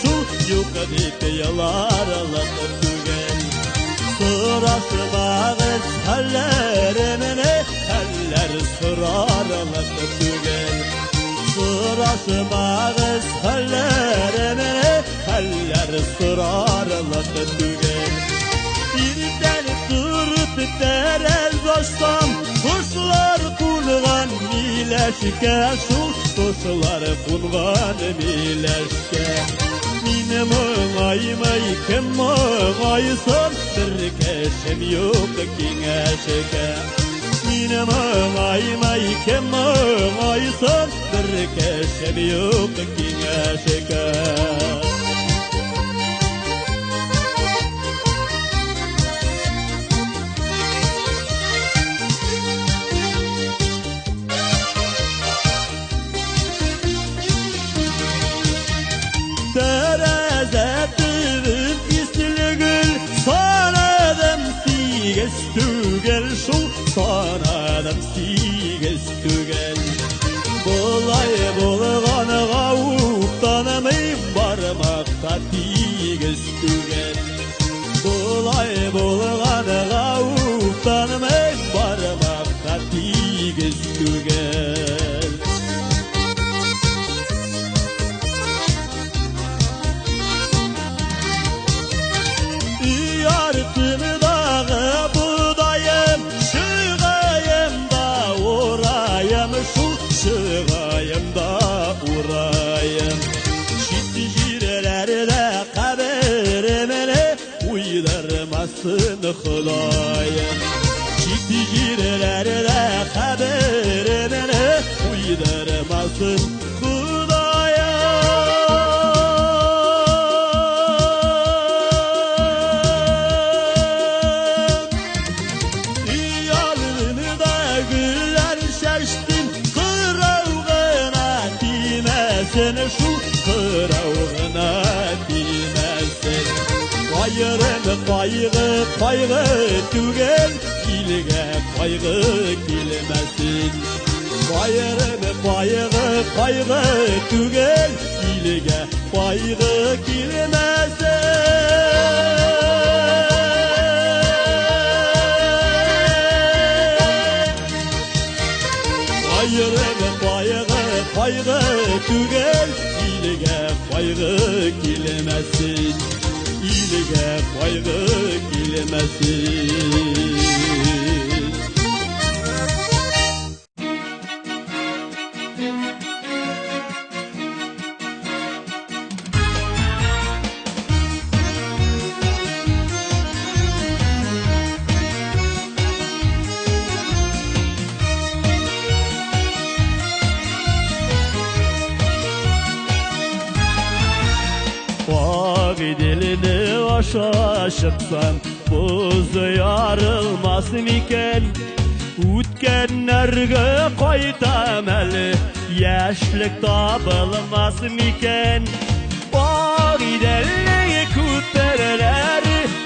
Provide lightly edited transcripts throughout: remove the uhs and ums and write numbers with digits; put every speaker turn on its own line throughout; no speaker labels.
шу, юк дип яларлык түгел. Сұрашмағыз хәлләремне, хәлләр сұрарлык түгел. Сұрашмағыз хәлләремне, хәлләр сұрарлык түгел. Иртән тұрып тәрәз ашсам, құшлар қунған миләшкә, шул құшлар қунған миләшкә. Мине мұңаймай кім мұңайсын, бір кәшім юк кеңәшкә. Мине мұңаймай кім мұңайсын, бір кәшім юк кеңәшкә. Түгел шул, санадым сигез түгел. Болай болғанға уқтанымым, бармақта тигіз түгел. Болай болғанға уқтанымым, бармақта тигіз түгел. Үй артымдағы бұдайым, шығайым да орайым, шул шығайым да орайым. Шетті жерлерді қабірімені ұйдырмасын Құдайым. Шетті жерлерді қабірімені ұйдырмасын şu kırağına dimesin. Bayırın kaygı tügel, ilge kaygı kilmesin. Bayırın kaygı tügel, ilge kaygı kilmesin. Bayırın kaygı tügel, ilge kaygı kilmesin. İlge kaygı kilmesin. Dilini aşağı çıksam, buzu yarılmasın iken. O'tganlarga qaytam hali, yaşlık tabılmasın iken. Bağidalli ko'tarlar,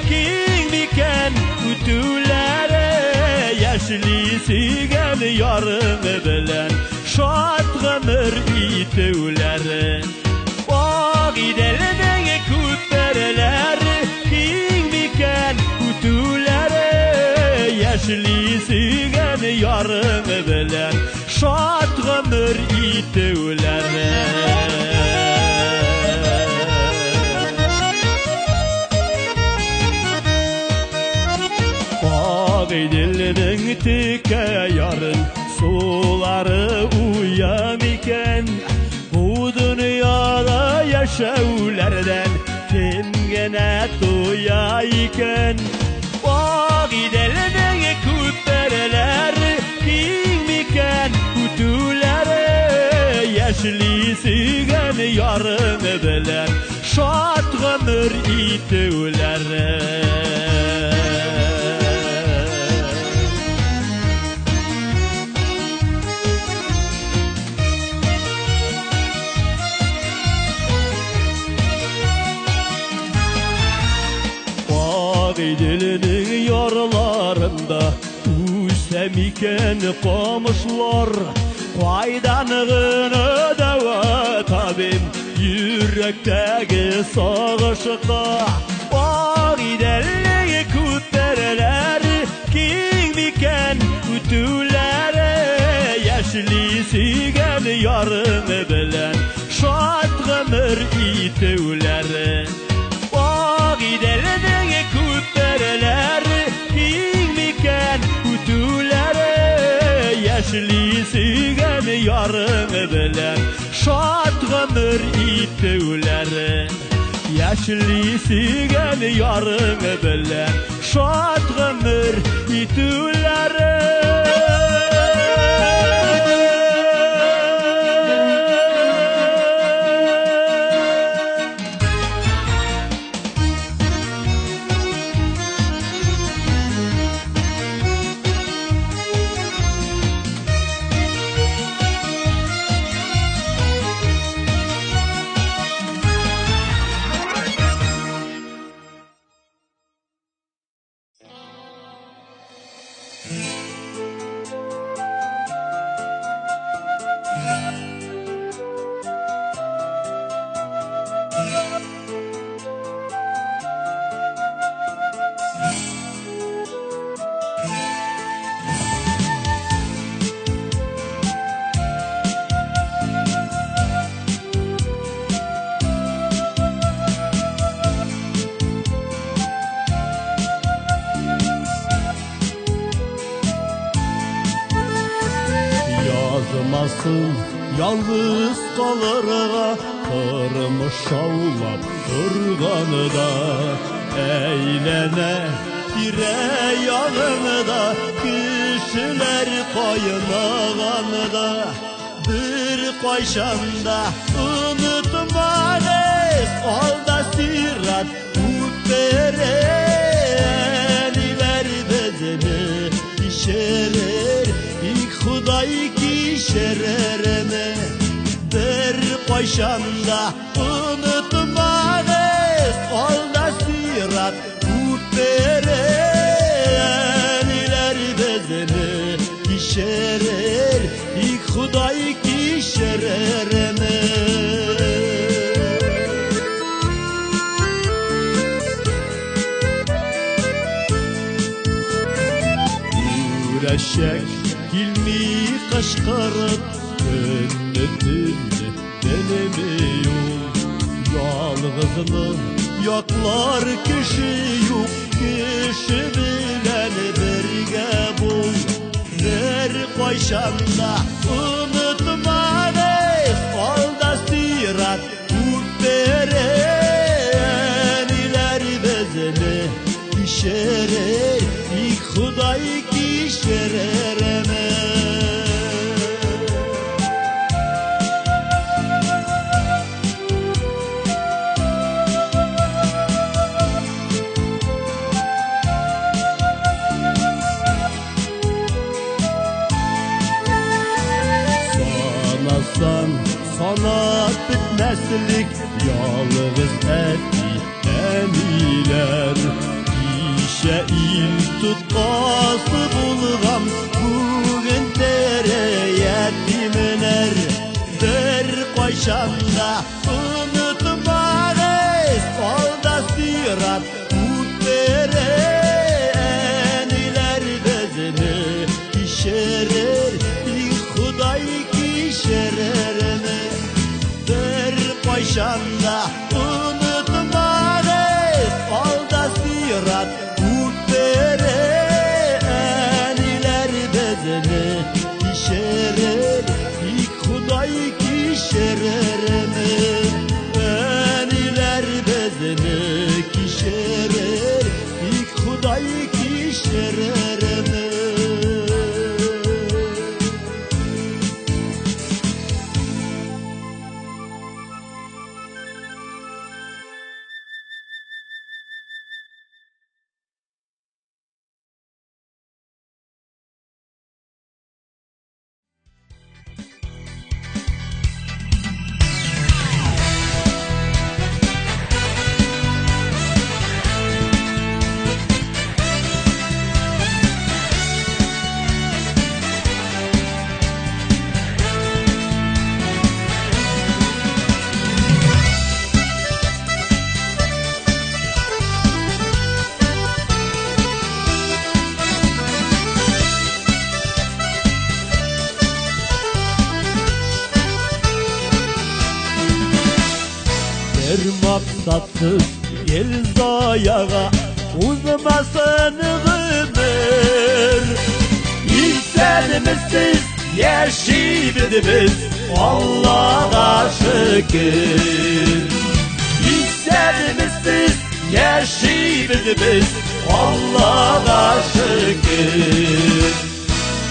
keng mikan kutulari. Yaşli suygan yorim bilan shod g'amir ituvlari. Bağidalli ko'tarlar, keng mikan kutulari. Yaşli suygan yorim bilan shod g'amir ituvlari. Dilinin tike yarın suları uyam iken. Bu dünyada yaşaulardan kim gene toya iken. Bağidalini ko'tarlar, keng mikan kutulari. Yaşli suygan yorim bilan shod g'amir ituvlari. Dilinin yarlarında uysam iken qamışlar. Faydanığını da tabim yürekteki sağışıkta. O giderliği küttereler kim iken kütülere. Yaşlı sigen yarını bilen şat gımır itüleri. O giderliği küttereler kim iken kütülere. Yaşlı sigen yarını bilen şat gımır itüleri. Yaşlı sigen yarını bilen şat gımır itüleri.
Yazmasın yalnız kalırga kırmış şavlap durganı da. Eğlene bire yanında kişiler kayınağanı da. Bir koyşanda unutmanız olda sirat muhterem iler bezini işerer ilk huday kişerereme. Bir koyşanda unutmanız olda sirat muhterem iler bezini işerer ilk huday kişerereme. Güreşek ilmi kaşkarıp ünnetini denemiyor. Yalnızını yaklar kişi yok, kişi bilen birge bul. Bir koyşanda unutmanız olda sirat muhterem iler bezini işerer ilk huday kişerereme. Sanasan sanat bitmezlik yalnız etli emiler. İşe il tutması bulgam bugün tere yetimler. Bir koyşanda unutmanız olda sirat muhterem iler bezini işerer ilk huday kişerereme. Bir koyşanda unutmanız olda sirat muhterem iler bezini işerer ilk huday kişerereme.
maksatsız gel zayağa uzmasın ömür. İstenimizsiz yaşayıp biz Allah'a şükür. İstenimizsiz yaşayıp biz Allah'a şükür.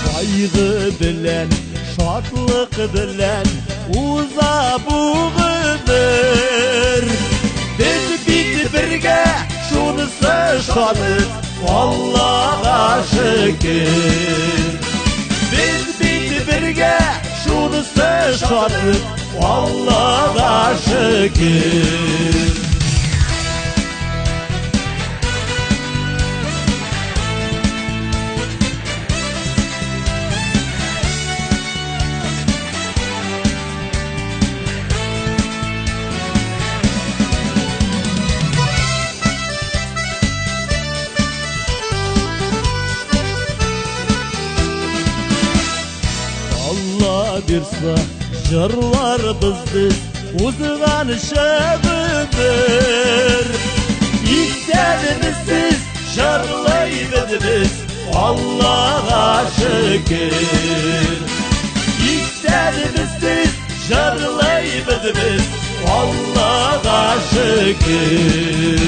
Kaygı bilen, şadlık bilen uza bu ömür. Biz birge şunысы şadık Allah'a şükür. Biz birge şunысы şadık Allah'a şükür. Birsa jırlar bizdi uzgan şömür. İstenimizsiz jırlayız biz Allah'a şükür. İstenimizsiz jırlayız biz Allah'a şükür.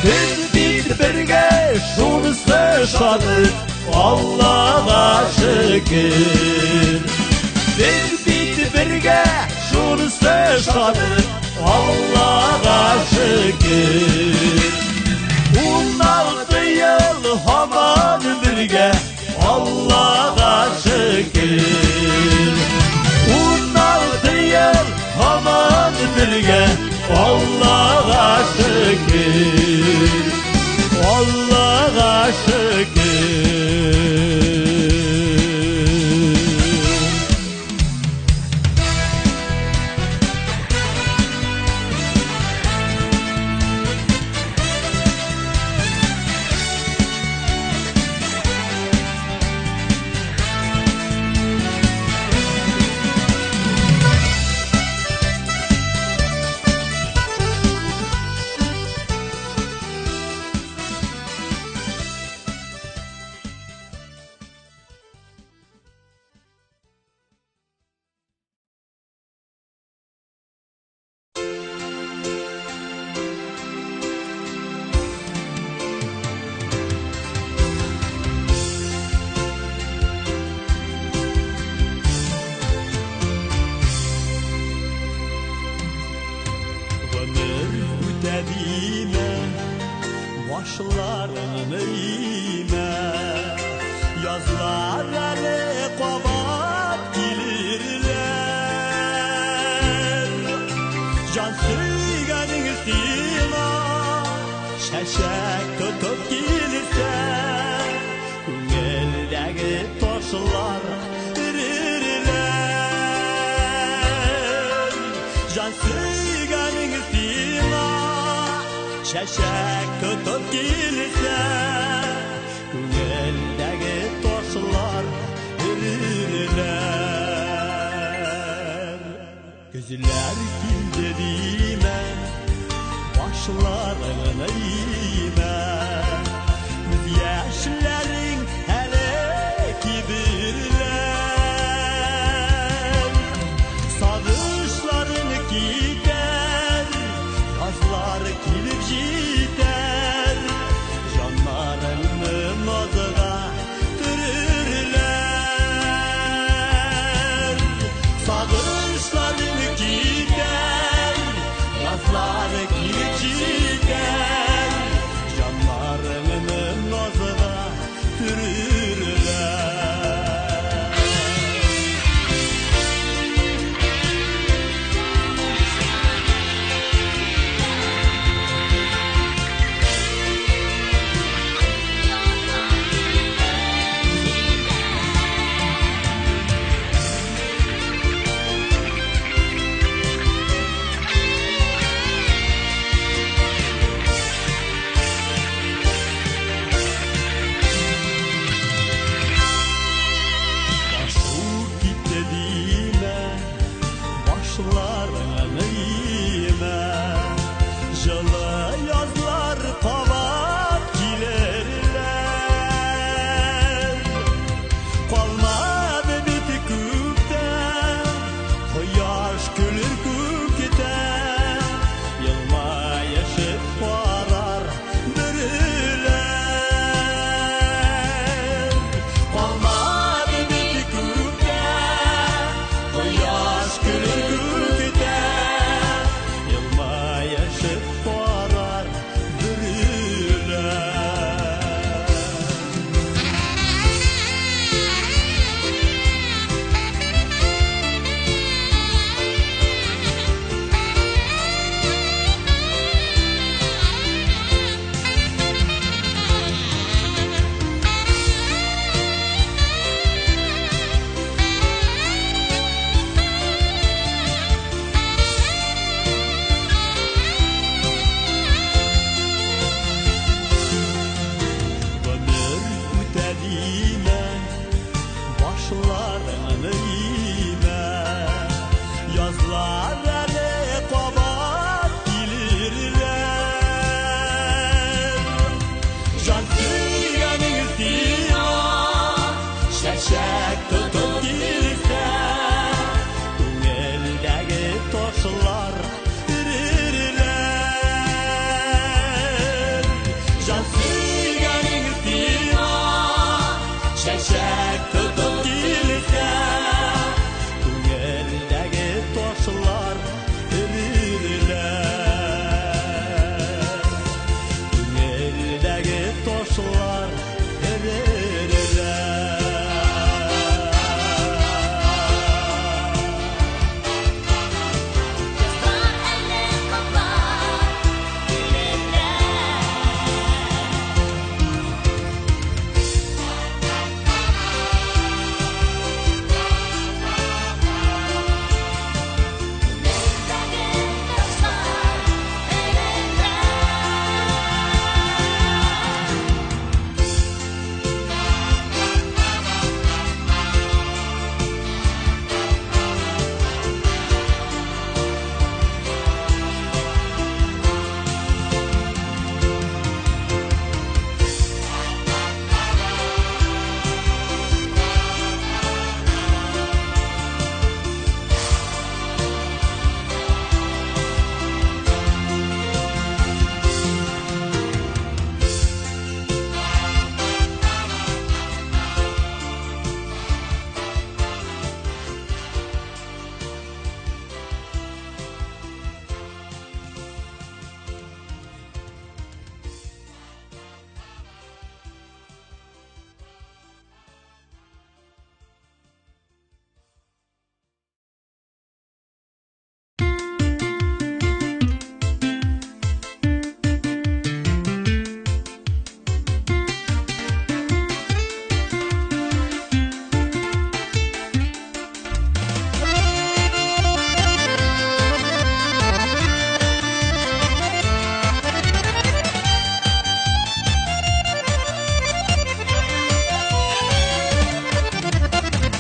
Biz birge şunысы şadık Allah'a şükür. Biz birge şunысы şadık Allah'a şükür. 16 yıl haman birge Allah'a şükür. 16 yıl haman birge Allah'a şükür. Allah'a şükür. Başlarını eğme, yazlar ele qabat gelirler. Can suyganing üstüne şaşak tutup gelirse, ko'ngildagi toshlar erirler. Can suyganing üstüne şaşak tutup gelirse, ko'ngildagi toshlar erirler. Gözler kildi deyme, başlarını eğme, göz yaşlaring hele kibirler. Sağışların gider, yazlar kilip jiter, canlarını mozga türürler. Sağışların gider, eşek tutup kilise Tüngeldeki taşlar erirler Tüngeldeki taşlar erirler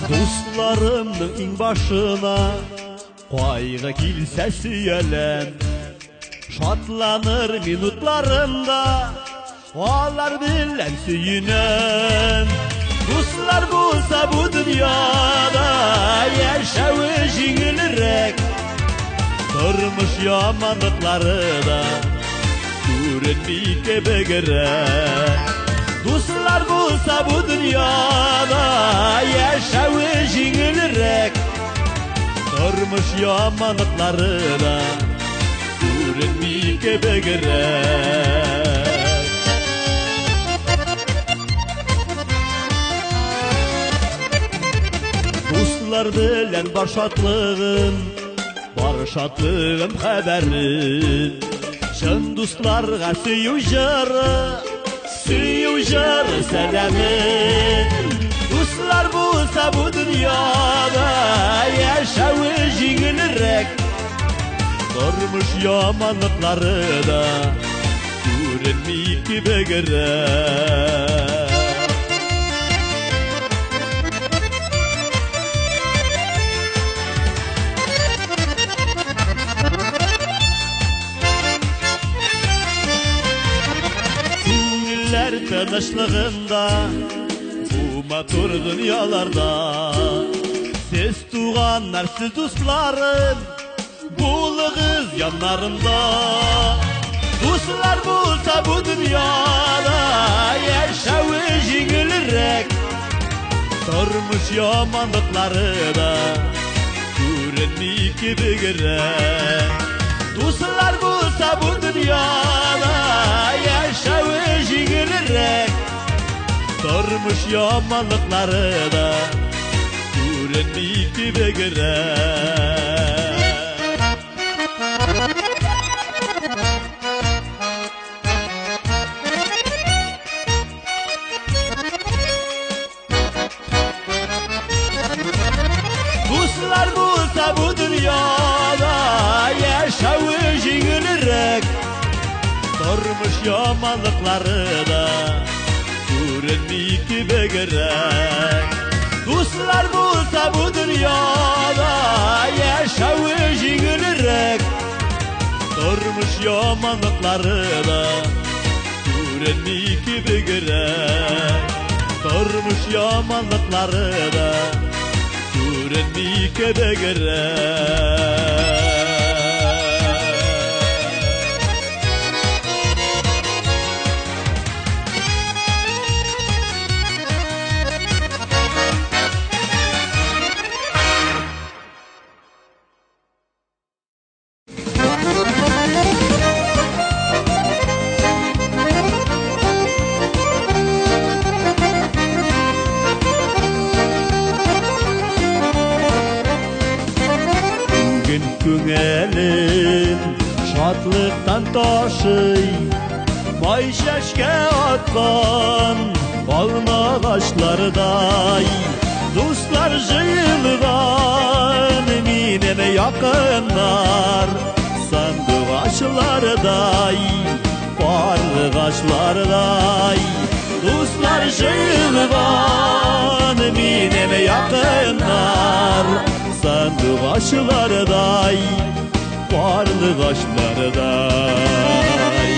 Dostlarımның иң башына Кайгы килсә сөяләм Шатланыр минутларымда Алар белән сөенәм Дуслар булса бу дөньяда Яшәүе җиңелрәк Тормыш яманлыклары да Күренми кебегрәк Dostlar bulsa bu dünyada yaşağı җиңелрәк Tормыш яманlıkları da күренми кебегрәк Dostlar белән бар шатлыгым Бар шатлыгым хәбәрем Чын dostlarга сөю җыры Сөю җыры сәләмен Dostlar булса бу дөньяда Яшәүе җиңелрәк Тормыш яманлыклары да Күренми кебегрәк Тынычлыгында бу матур дөньяларда Сез туганнар, сез дусларым Булыгыз яннарымда Дуслар булса бу дөньяда Яшәүе җиңелрәк Тормыш яманлыклары да Күренми кебегрәк Дуслар булса бу дөньяда Яшәүе җиңелрәк Тормыш яманлыклары да Күренми кебегрәк Дуслар булса бу дөньяда Яшәүе җиңелрәк Тормыш яманлыклары да Күренми кебегрәк Дуслар булса бу дөньяда Яшәүе җиңелрәк Тормыш яманлыклары да Күренми кебегрәк Тормыш яманлыклары да Күренми кебегрәк
Күңелім шатлықтан ташый Май шәшке атқан алма ағашлардай Дуслар жиылған минем якыннар Сандуғашлардай, барлығашлардай Дуслар жиылған минем якыннар Сандуғашлардай, барлығашлардай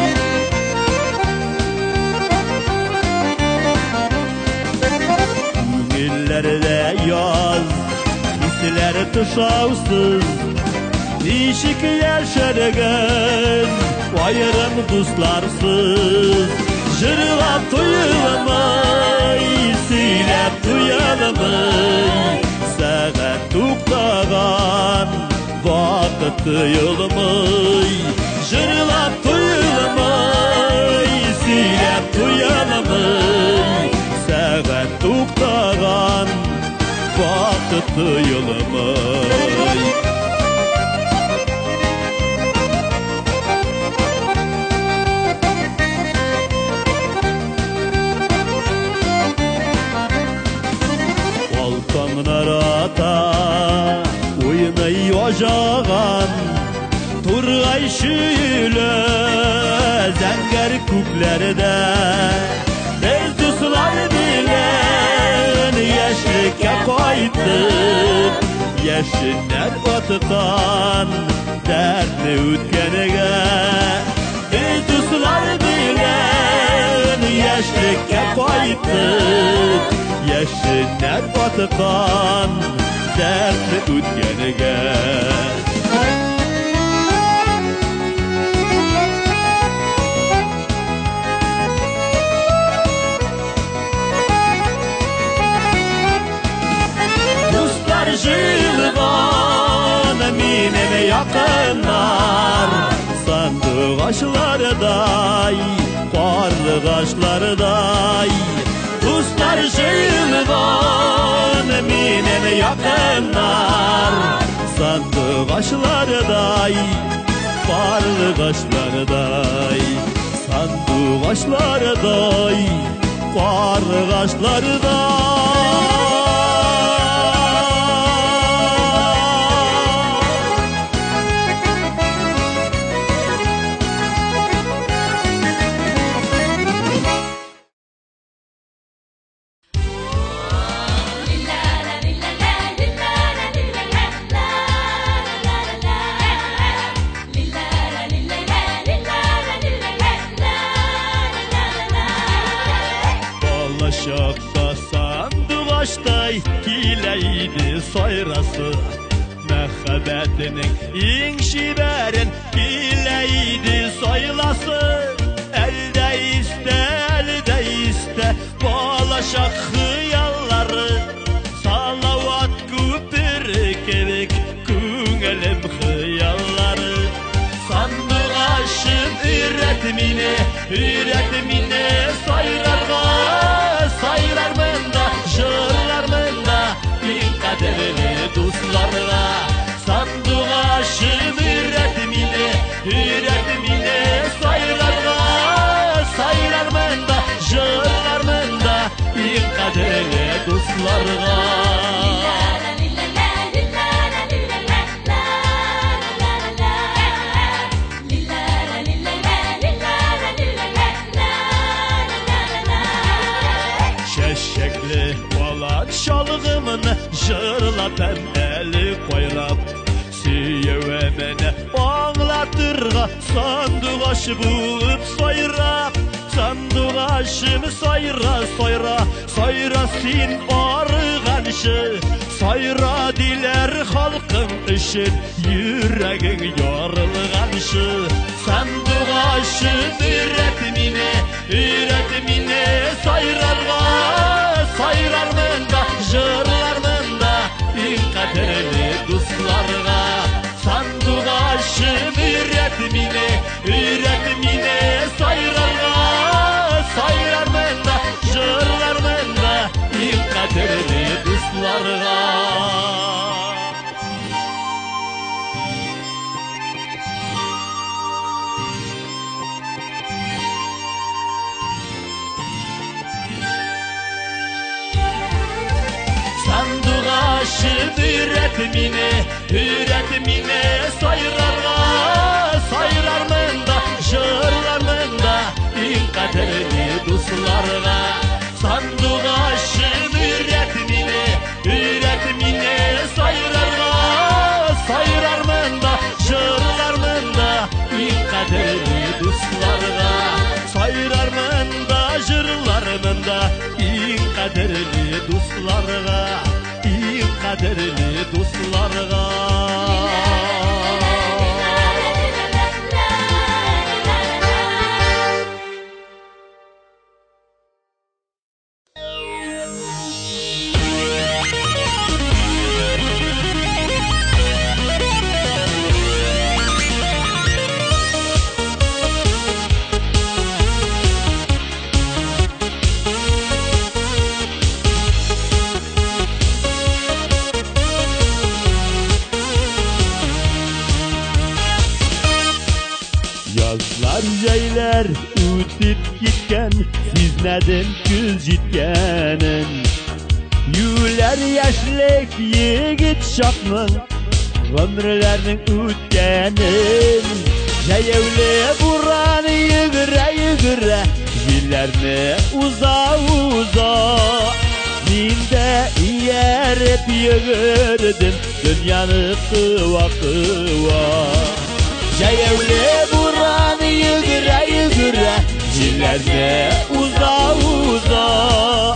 Күңелләрдә яз, хисләр тышаусыз Ничек яшәргән айрым дусларсыз Җырлап туйылмый, сөйләп туйылмый Сәгать туктаган, вакыт тоелмый Җырлап туйылмый, сөйләп туйылмый Сәгать туктаган, вакыт тоелмый Нарата уйный ажаган Тургай шүйле зәңгәр күкләрдә Без дуслар белән яшьлеккә кайттык Яшеннәр атыккан дәртле үткәнегә Без дуслар белән яшьлеккә кайттык Яшеннәр атыккан дәртле үткәнегә Дуслар җыелган минем якыннар Сандуғашлардай, карлыгашлардай Дуслар җыелган минем якыннар Сандуғашлардай, карлыгашлардай Сандуғашлардай, карлыгашлардай Шақта сандуғаштай килейді сайрасы Мәхәббәтінің ең шибәрін килейді сайласы Әлдә истә балашақ хыяллары Салауат күпірі кебек күңелім хыяллары Сандуғашым үйрәт мине сайрарға Сайрармын да, жырлармын да, ең қадірлі дусларға Сандуғашым үйрәт мине сайрарға Сайрармын да, жырлармын да, ең қадірлі дусларға Şalığımını jırlap əməli qoylap Süyəvəməni ağlatırğa Sanduğaşı bulup soyrap Sanduğaşımı soyra Sen arıganşı Soyra diler halkın üçün Yüreğin yarılganşı Sanduğaşım üret mine Soyrarğa Sayrarmın da, jırlarmın da İn kaderli dostlarga Sanduğaşım üret mine Sayrarga Sayrarmın da, jırlarmın da İn kaderli dostlarga aşın üretimine sayrarmın da jırlarmın da in kaderini dostlarga sandık aşın üretimine sayrarmın da jırlarmın da in kaderini dostlarga sayrarmın da jırlarmın da in kaderini dostlarga in kaderini dostlarga
Yazlar yaylar ötüp gitken siz neden göz jitkenin Yüler yaşlık yigit şapmın ömürlerinin ötkenin Jayevli buranı yıgıra Jillerni uza Minde yerip yıgırdım Dünyanı kıva Jayevli buranı yıgıra Jillerni uza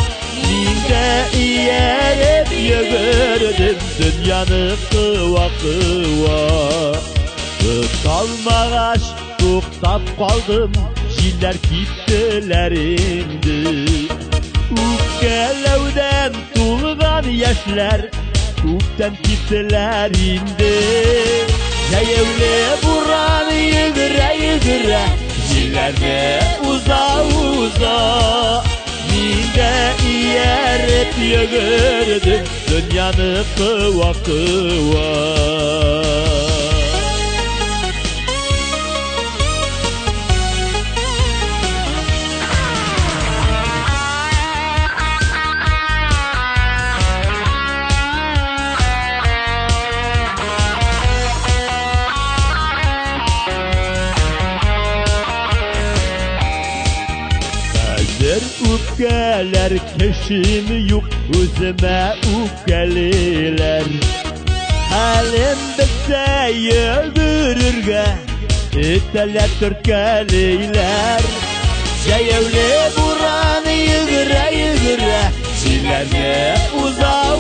Minde yerip yıgırdım Dünyanı kıva Kalmağaç tuktap kaldım Jiller gittiler indi Ukkelevden tulgan yaşlar Ukten gittiler indi Jayevli buranı yıgıra Jillerni uza Minde yerip yıgırdım Dünyanı kıva Ukkeler keşim yok özüme ukkeliler Halim bitse yıldırırga İtteler Türkeliler Jayevli buranı yıgıra Jillerni uza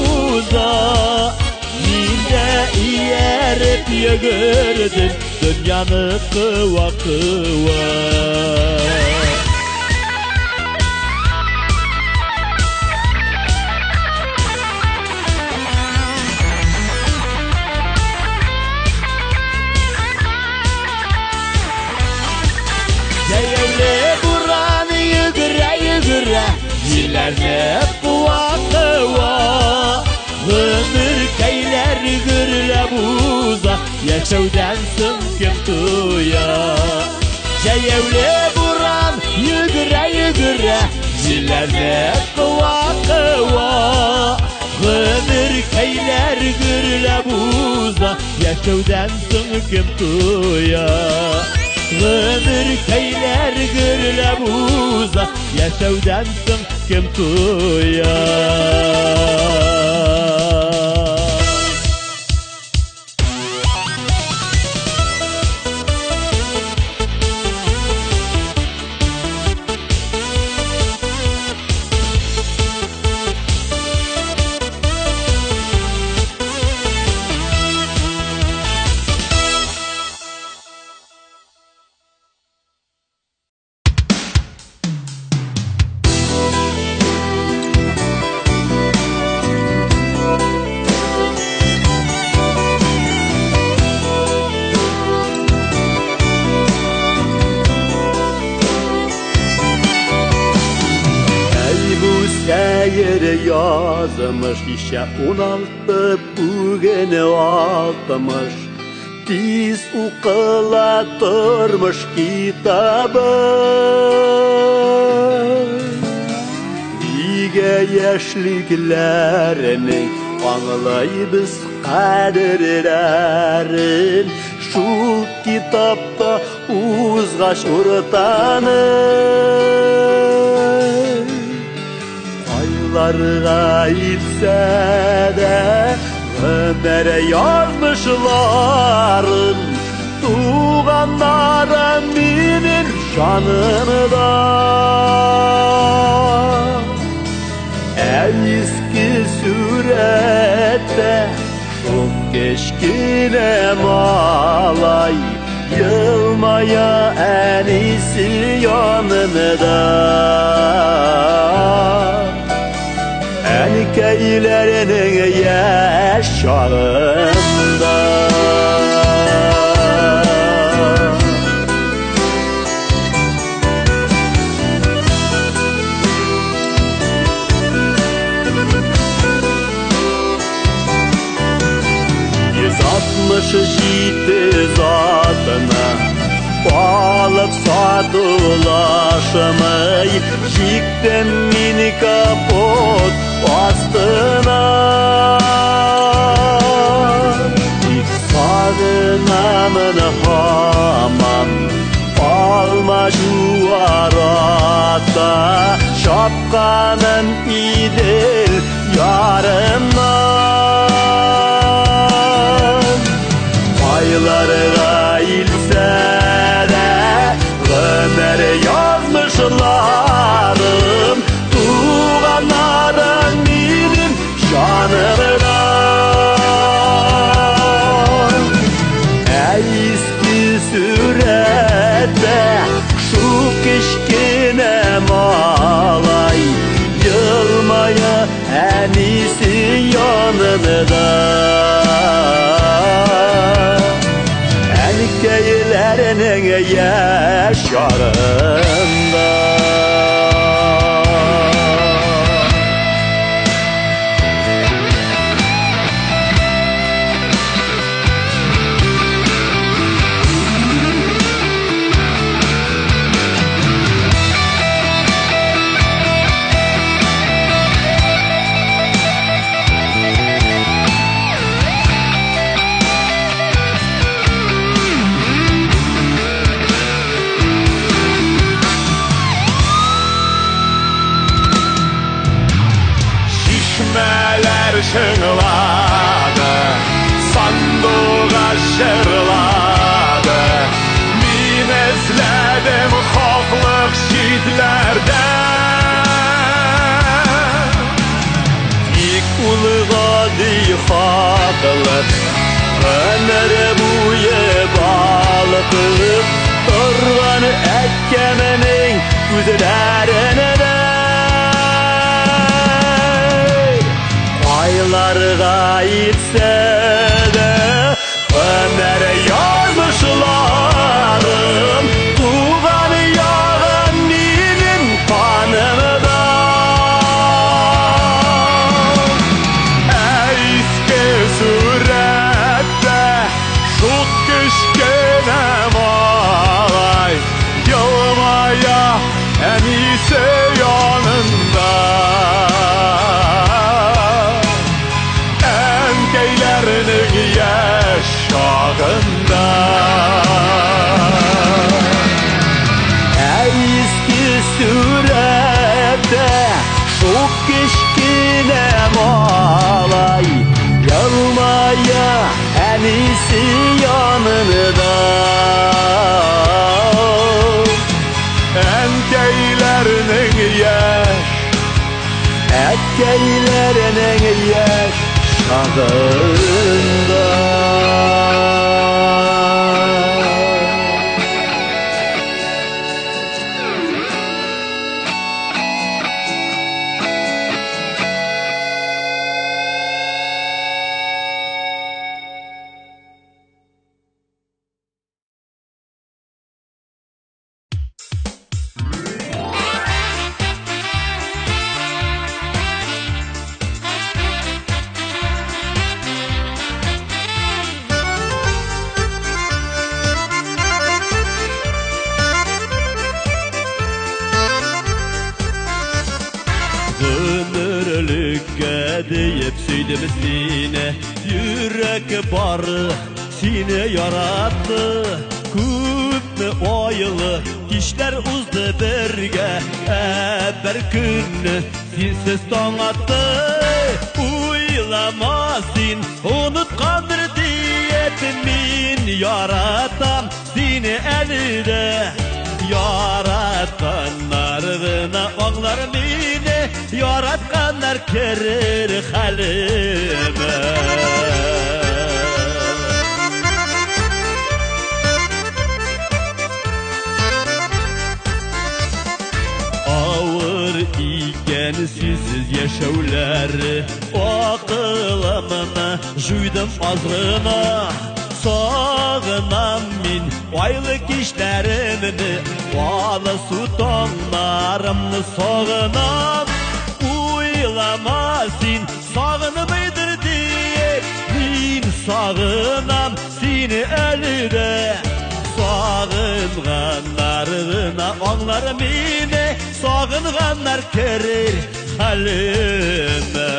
Minde yerip yıgırdım Dünyanı kıva Jillerni kıva Ömür keyler gırla buza Yaşavdan so'ng kim tuya Jayevli buran yıgıra Jillerni kıva Ömür keyler gırla buza Yaşavdan so'ng kim tuya Ömür keyler gırla buza Yaşavdan so'ng kim tuya Şair yazmış işe 16 bugün altmış Tiz ukula turmuş kitabı Ige yaşlıklarının Аңлайбыз қадірлерін шул китапта узгач уртаны. Айларға итсә дә гомер язмышларын, туганнарым минем жанымда. Eski surette çok keşkine malay, yılmaya en iyisi yanımda. Erkeklerinin yaşlarında. Şişti zatına balık satılaşmay, yıktım mini kapot astına. İlk sağınamın hamam alma şu arada, şapkanın idil yarımdan. Aylarga ilse de ömer yazmışlarım, tuğanlarım benim canımda. Eski surette şu keşkine malay, yılmaya en iyisi yanımda. Erkeklerinin yaşlarında. Şıngladı, sandığa şırladı, min izledim haflık şiitlerde. İlk uluğa dihaklık, ömür boyu balıkıp durgan ekkemenin güzlerine de. Aylarga itse de ömer yazmışlarım, tuğan yağın benim kanımda. Eski surette şu keşkine malay, yılmaya en iyisi yanında. Yaşağında. Eski surette şu keşkine malay, yılmaya en iyisi yanında. Enkeylerinin yaş, enkeylerinin yaş şağında.
Сөйдім сені, жүрек бары сені яратты. Көпні ойлы кештер ұзды бірге, бір күнні сенсіз таң атты. Ойлама сен, ұнытқандыр диетін мен яратам сені әлі де. Яратқандар ғына аңлар мені, яратқандар керер хәліме. Ауыр икен сүйсіз яшәуләре, ақылымны жуйдым азғына. Сағынам мен айлы кешлерімді, алы су таңдарымны сағынам. Ойлама сен сағынымыйдыр деп, мен сағынам сені әлі де. Сағынғандар ғына аңлар мені, сағынғандар керер хәліме.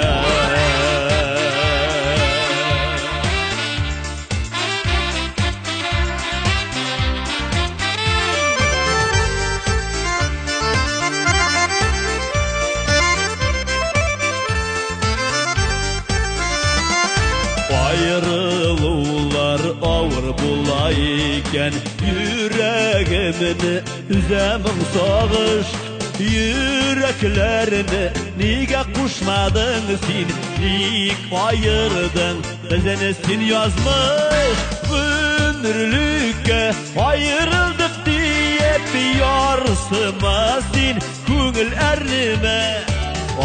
Айрылулар ауыр була екен, жүрегімні үземін сағыш. Yüreklерine niye kuşmadın sen, ник ayırdın bizini sen yazmış. Ömürlükке ayrıldık diye bir yarsıma sen көңіл әрнеме.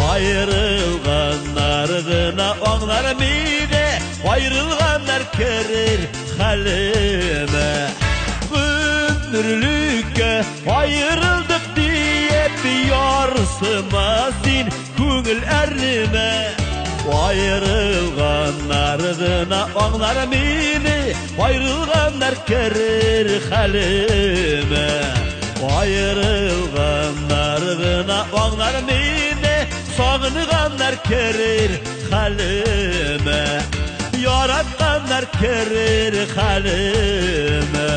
Ayrılganlar gına anlar meni, ayrılganlar kerir halime. Ömürlükке ayrıldık diye bir yarsıma sen көңіл әрнеме. Ayrılganlar gına anlar meni, ayrılganlar kerir halime. Ayrılganlar gına anlar meni, sağınganlar kerir halime. Yaratganlar kerir halime.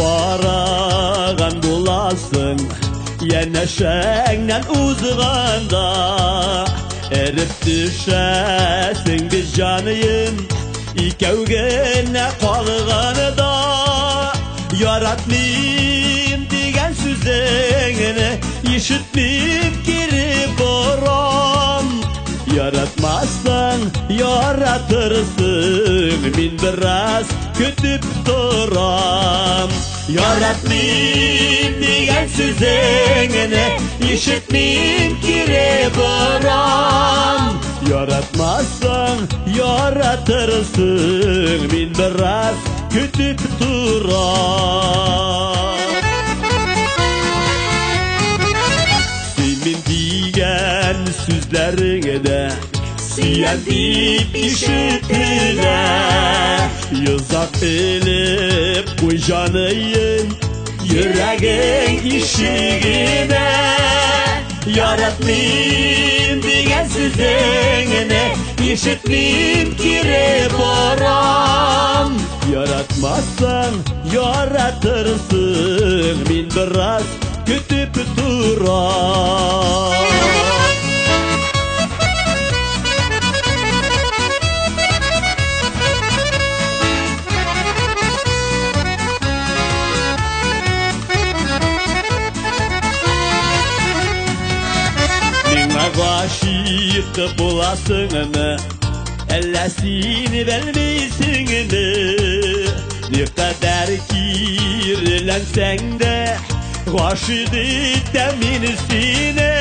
Бараган буласың, янәшәңнән узганда, эреп төшәсең без җаныем, икәүгә генә калганда. Яратмыйм дигән сүзеңне ишетмим кире барам. Яратмасаң яратырсың, мин бераз көтүп торам. Яратмыйм дигән сүзеңне ишетмим кире барам. Яратмасаң яратырсың, мин бераз көтүп торам. Син мин дигән сүзләреңдә сиян дип ишетелә. Йозак элеп куй җаныем, йөрәгең ишегенә. Яратмыйм дигән сүзеңне ишетмим кире барам. Яратмасаң яратырсың, мин бераз көтүп торам. Гашыйк буласыңмы, әллә син белмисеңме? Ne kadar kirlensen de Hoşut edemin seni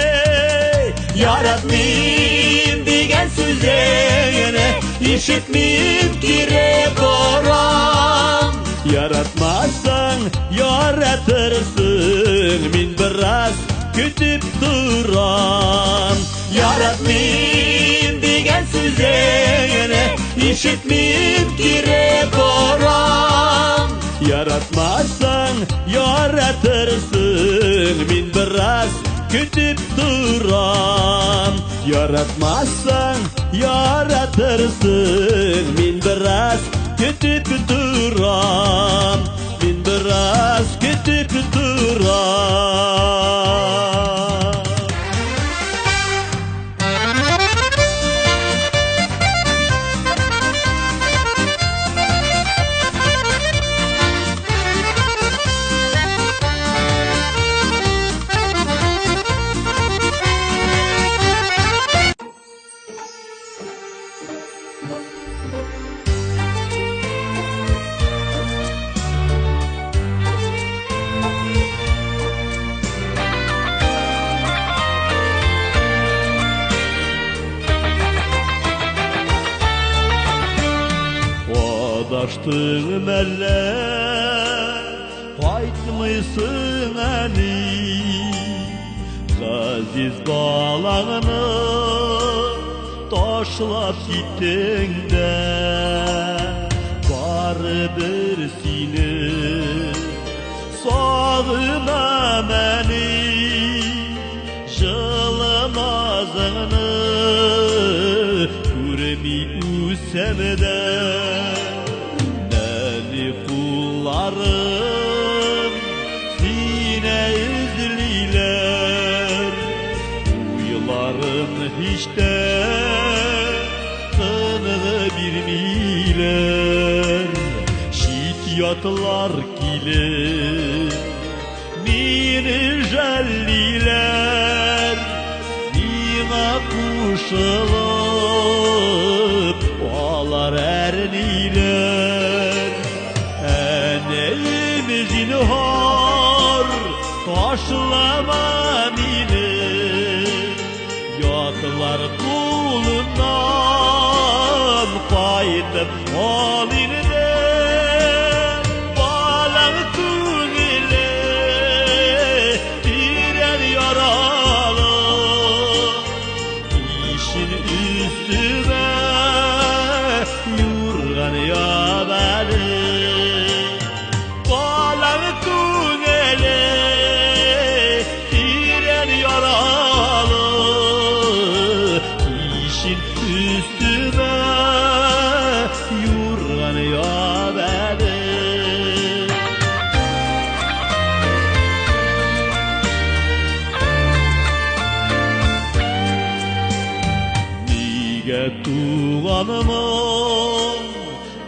Yaratmayayım degen sözlerini İşitmeyip kire boran Yaratmazsan yaratırsın Min biraz kütüp duram Yaratmayayım degen sözlerini İşitmeyip kire boran Yaratmazsan yaratırsın Min biraz kütüp duram Yaratmazsan yaratırsın Min biraz kütüp duram Min biraz kütüp duram Adaştın məlle Qaytmıysınəni Gaziz balağını Taşlap gittin de Barıbır seni Sağına məni Jılmazını Kurmi üsemde Kullarım sine izliler Uyularım hiç de tınığı bilmiler Şit yatlar kilir Mini jelliler Nina kuşılıp Oğlar erniler Eneğimizin har taşlama beni Yatlar kulundan kayıtıp halinde Balan tüngüle birer yaralı İşin üstüme yurgan yabalı Üstüme yurgan ya beni Nige tuğanımı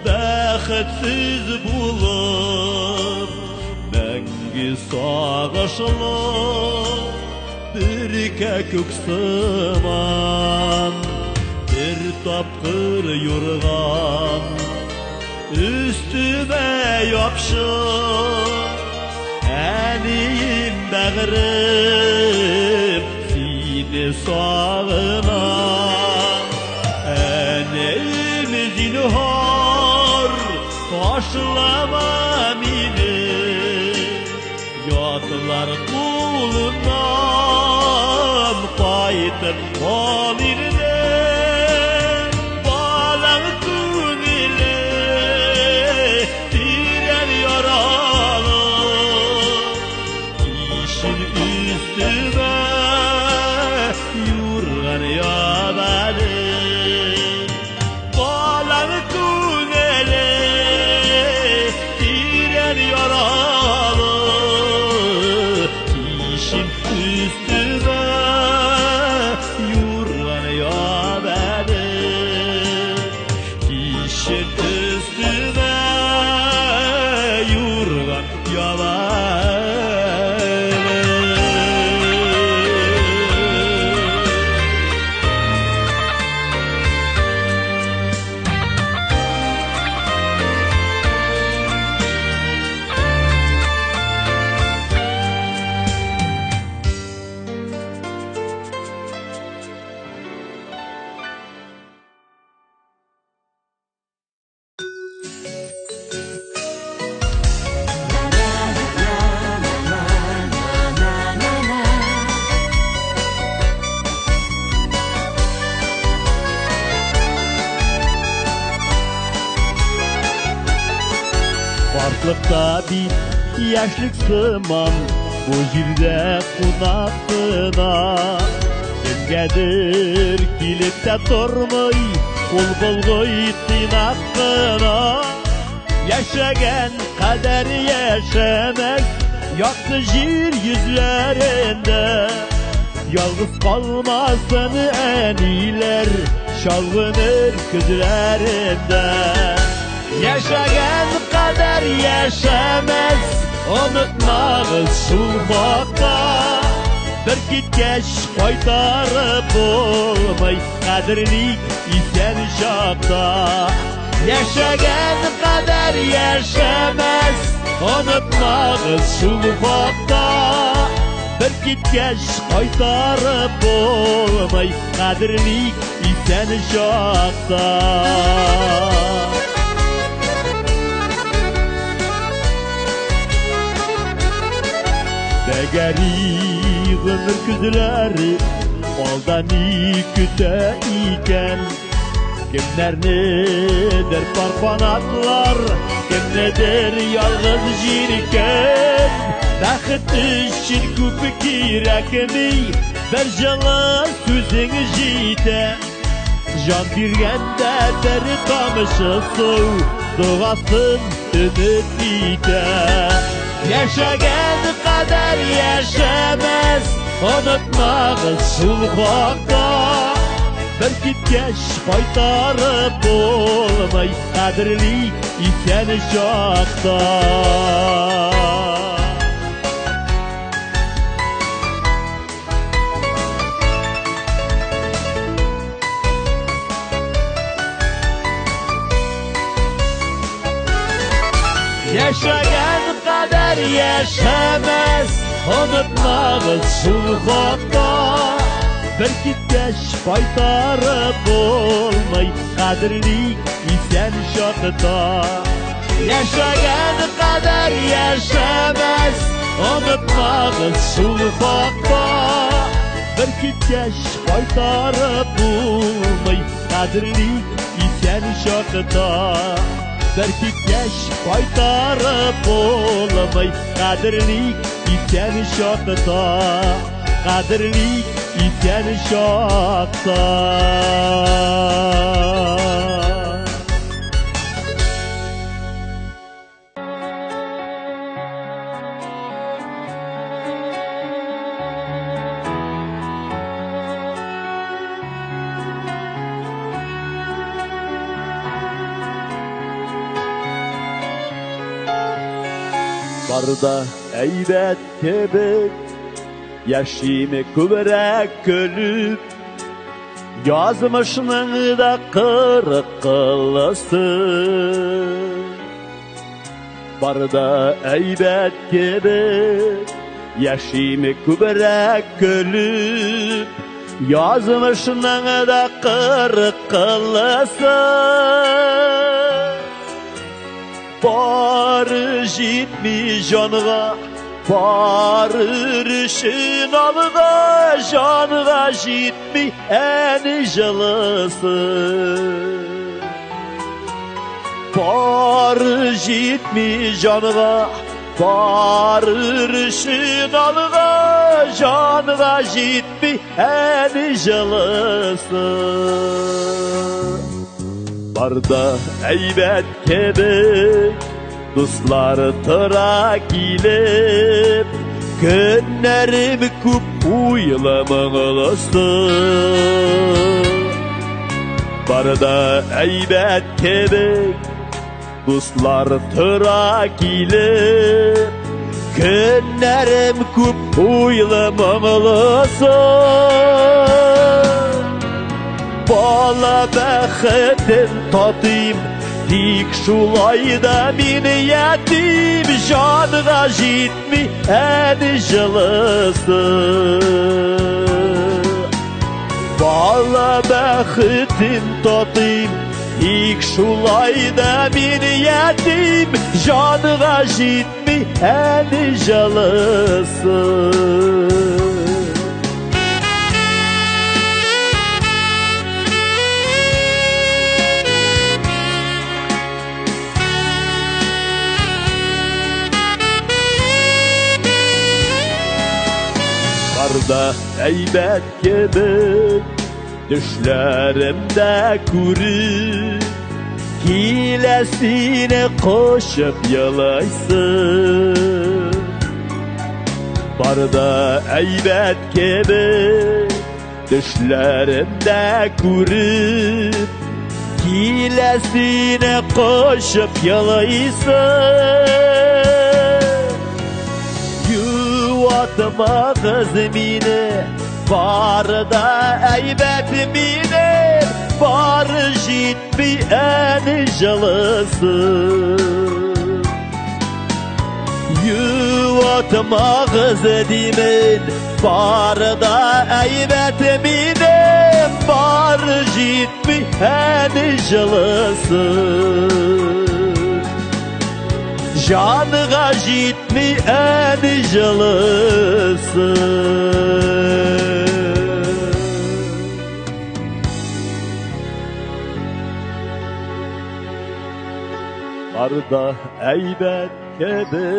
bəxitsiz bulur Məngi sağışlı bir kök sıman Bir tapkır yorgan üstüme yapışır Eniyim bağrım seni sağınan Eniyim zinhar taşlama beni Yatlar kulundan kayıtıp halinde bit yaşlık sımam bu jirde kunakına kimgedir kilip de durmay kul koytın hakkına yaşagan kader yaşamaz yaktı jir yüzlerinde yalnız kalmasın eniler şalgınır küzlerinde yaşagan kader yaşamaz unutmağız şu bakta bir gitgeç koytarıp olmay kaderlik isen şakta yaşagan kader yaşamaz unutmağız şu bakta bir gitgeç koytarıp olmay kaderlik isen şakta Degeri gönül küzleri Aldani küte iken Kimler nedir parpanatlar Kim nedir yalnız jirken Bakıt için küpü kirekmi Bir jala sözün jite Can birgende deri tamışı su Doğasın ümit ite yaşagan kader yaşamaz unutmağız sulhakta bir gitgeç koytarıp olmay kaderlik isen şakta yaşagan kader yaşamaz unutmağız sulhakta bir gitgeç koytarıp olmay kaderlik isen şakta yaşagan kader yaşamaz unutmağız sulhakta bir gitgeç koytarıp olmay kaderlik isen şakta bir gitgeç koytarıp olmay kaderlik isen şakta kaderlik isen şakta
Barda eybet kebek yaşime kübrek kölüp yazmışının da kırık kılısı Barda eybet kebek yaşime kübrek kölüp yazmışının da kırık kılısı Barı jitmi canıga Barırışın alıga Canıga jitmi en jalısı Barı jitmi canıga Barırışın alıga Canıga jitmi en jalısı Barda eybet kebek Dostlar tıra kilip Günlerim küp uyulamağılısı Barda eybet kebek Dostlar tıra kilip Günlerim küp uyulamağılısı Bala bəxtin tatayım Dik şulayda min yetim Canına jitmi en jalısı Bala bəxtin tatayım Dik şulayda min yetim Canına jitmi en jalısı Barda eybet gibi düşlerimde kuru, hilesine koşup yalaysın. Barda eybet gibi düşlerimde kuru, hilesine koşup yalaysın. Yuvatıma kızmini, barda eybetmini, bar jitmi en jalısın. Yuvatıma kızdimin, barda eybetmini, bar jitmi en jalısın. Canıga jitmi en jalısın. Barda eybet kebe.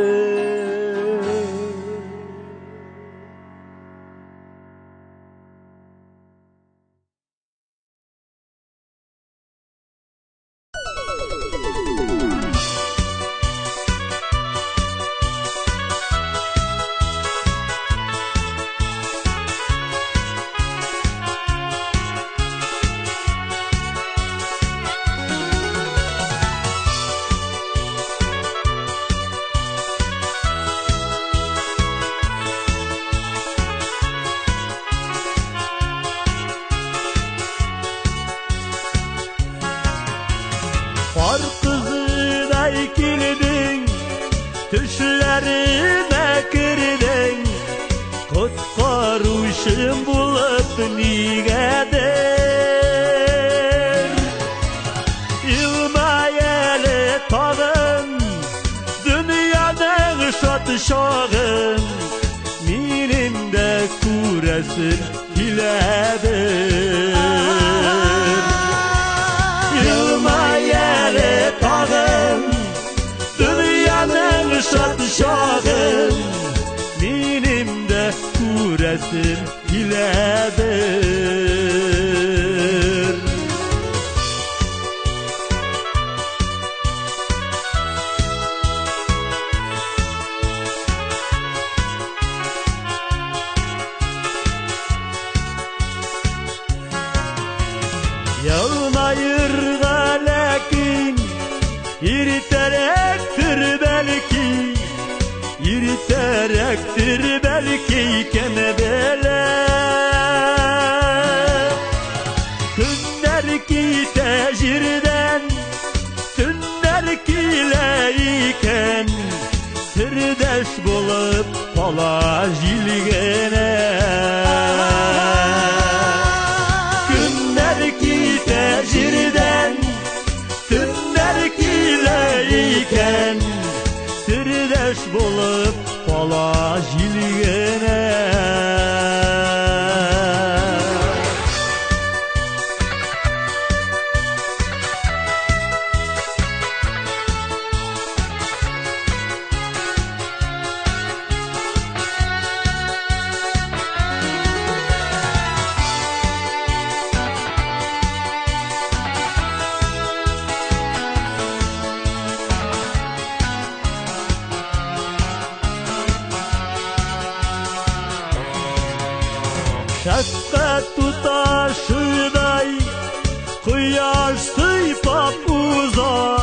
Far kızına girdin, düşlerime girdin, kutkaruşum bulup nigedir. İlmayeli tağın, dünyanın şatışağın, benim de kuresin hiledir. Yılmayeli tağın, dünyanın şatışağın, benim de kuresim hiledir. Yılmayır lakin iriterektir belki, iriterektir belki kemebele. Günler ki tecirden, tünler ki leyken, sırdeş bulup pala jilgene. Günler ki tecirden, tünler ki leyken, sırdeş bulup pala jilgene. Şefkat tutaşıday, kıyaş sıйпап uza,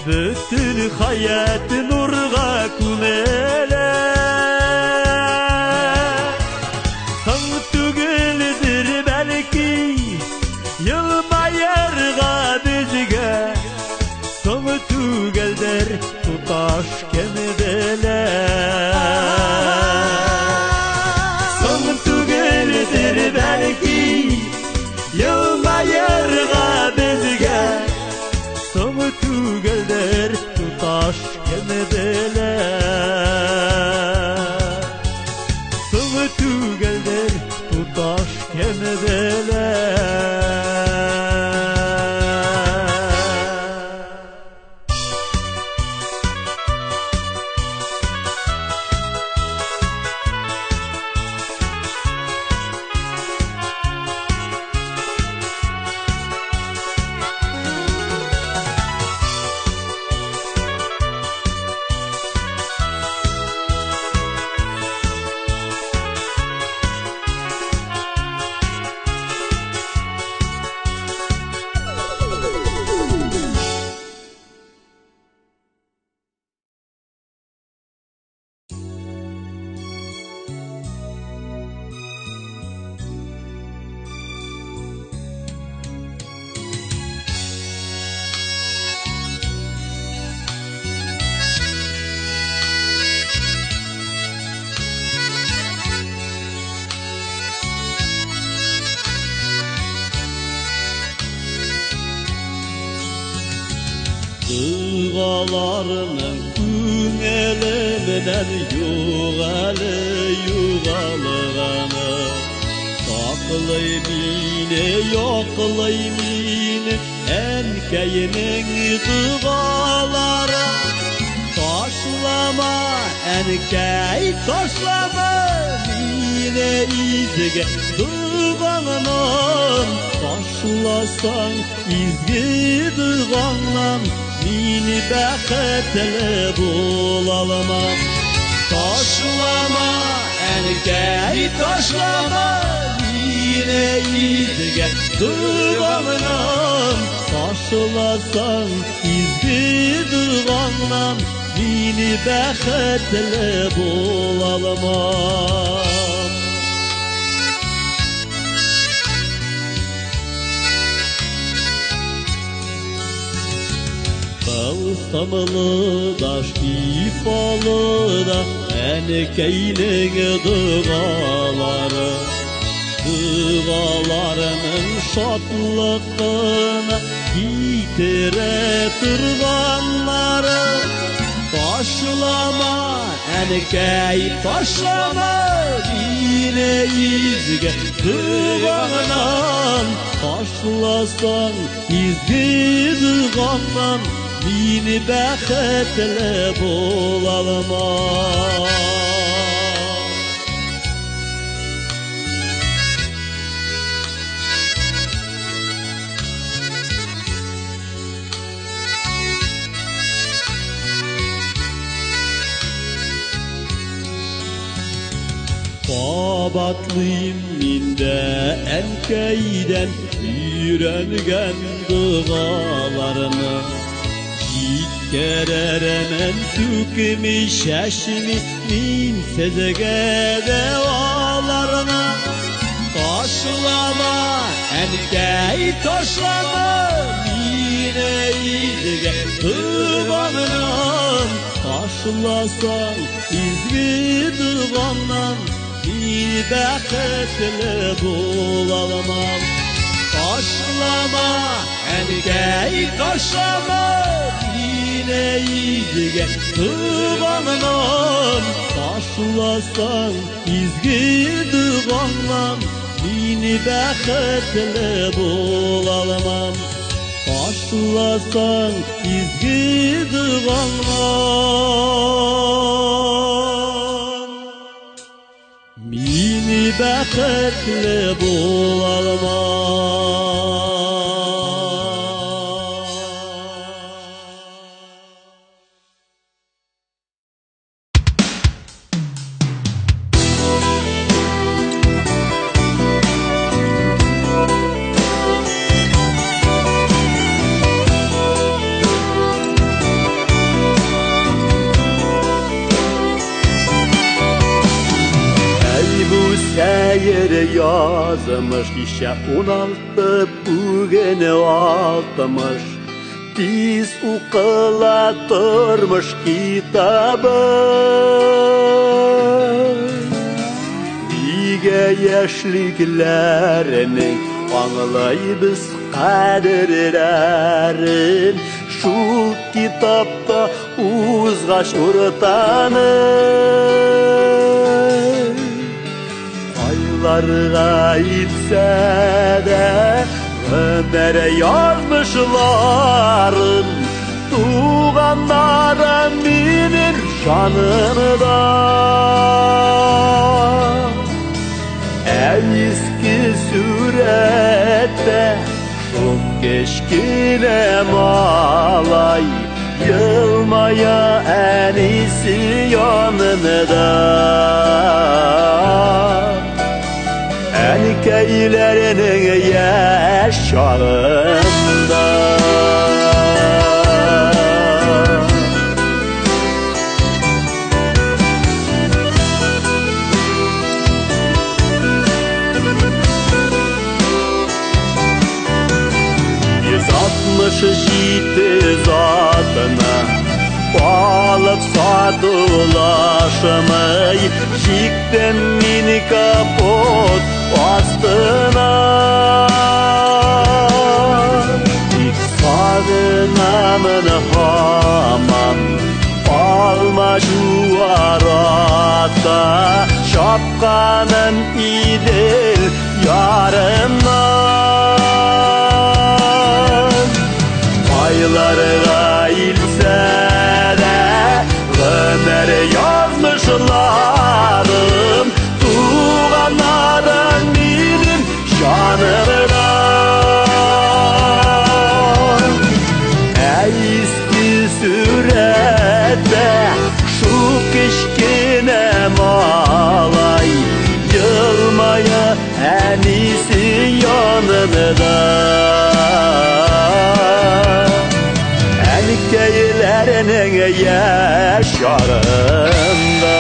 bütün hayat nurga kumele. San tügüldür belki, yılmayırga bizge, san tügüldür tutaş kemdele. Belki yılmayırga bizge, soğuk tügüldür tutaş kemdele. Soğuk tügüldür tutaş kemdele. Балаларының күңеліменен юғалығаны Сақылай мені, yoqылай мені әнкәйінің дұғалары Ташлама, әнкәй, ташлама мені изге дұғаңнан Ташласаң изге дұғаңнан Meni бәхетле буламам Ташлама, әнкәй, ташлама Мені изге дұғаңнан Ташласаң изге дұғаңнан Meni бәхетле буламам Қылсымлы да, шифалы да әнкәйнің дұғалары Дұғаларының шатлықына китере тұрғанлары Ташлама, әнкәй, ташлама Мені изге дұғаңнан Ташласаң изге дұғаңнан Meni бәхетле буламам Қабатлыйм менде әнкәйден үйренген дұғаларыны Керермен tükmi şəşmi min sezege devalarına Taşlama ənkəy taşlama Mine izge duvağından Taşlasan izgi duvağından Mini bəxetli bulalmam Taşlama ənkəy taşlama Mine izge duvağından Taşlasan izgi duvağından Mini bəxetli bulalmam Taşlasan izgi duvağından Mini bəxetli bulalmam Şehir yazmış işe 16 bugün 60 Tiz ukılatırmış kitabı Dige yaşlıklarının anlayıbız kadirlerin Şu kitapta uzgaş urtanır Aylarga itse de Ömer'e yazmışların Tuğanlara minin şanında Eski surette Çok keşkine malay Yılmaya en iyisi yanında Erkeklerinin yaşlarında Şişti zatına Balık sadılaşmayı Şikten mini kapot astına İk sadınamın hama şu arada şapkanın idil yarından. Aylarga ilse de ömer yazmışlarım, tuğanlarım benim canımdan. Eski surette şu kışkine malay, yılmaya en iyisi yanında. Erkeklerinin yaşlarında.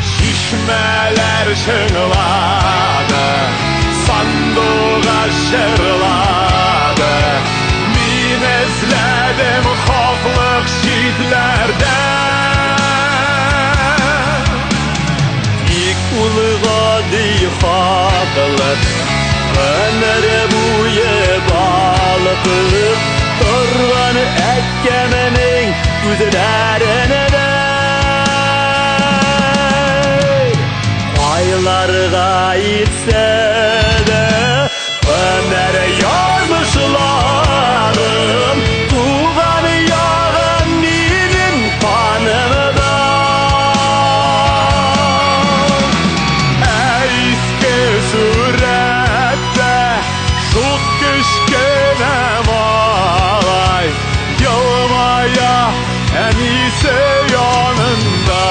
Şişmeler şığladı, sandığa şırladı. Min ezledim hofluk şiitlerden.
İlk ulga dihaklık, ömür boyu balıklık, durgan ekkemenin güzlerine de. Aylarga itse de ömer yazmışlarım, tuğan yağın benim kanımdan.
Eski surette şu kışkine malay, yılmaya en iyisi yanında.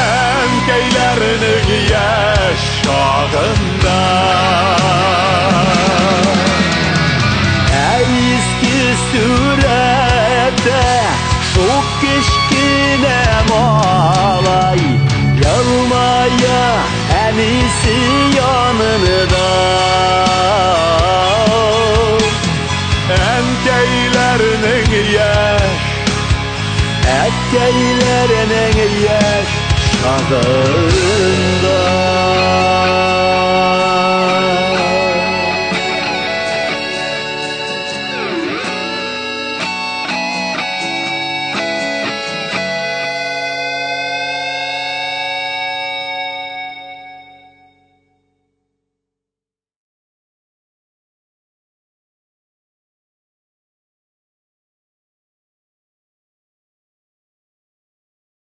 Enkeylerinin yaşağında.
Eski surette şu kışkine malay, yılmaya en iyisi yanında.
Enkeylerinin
Erkeklerinin yaşlarında.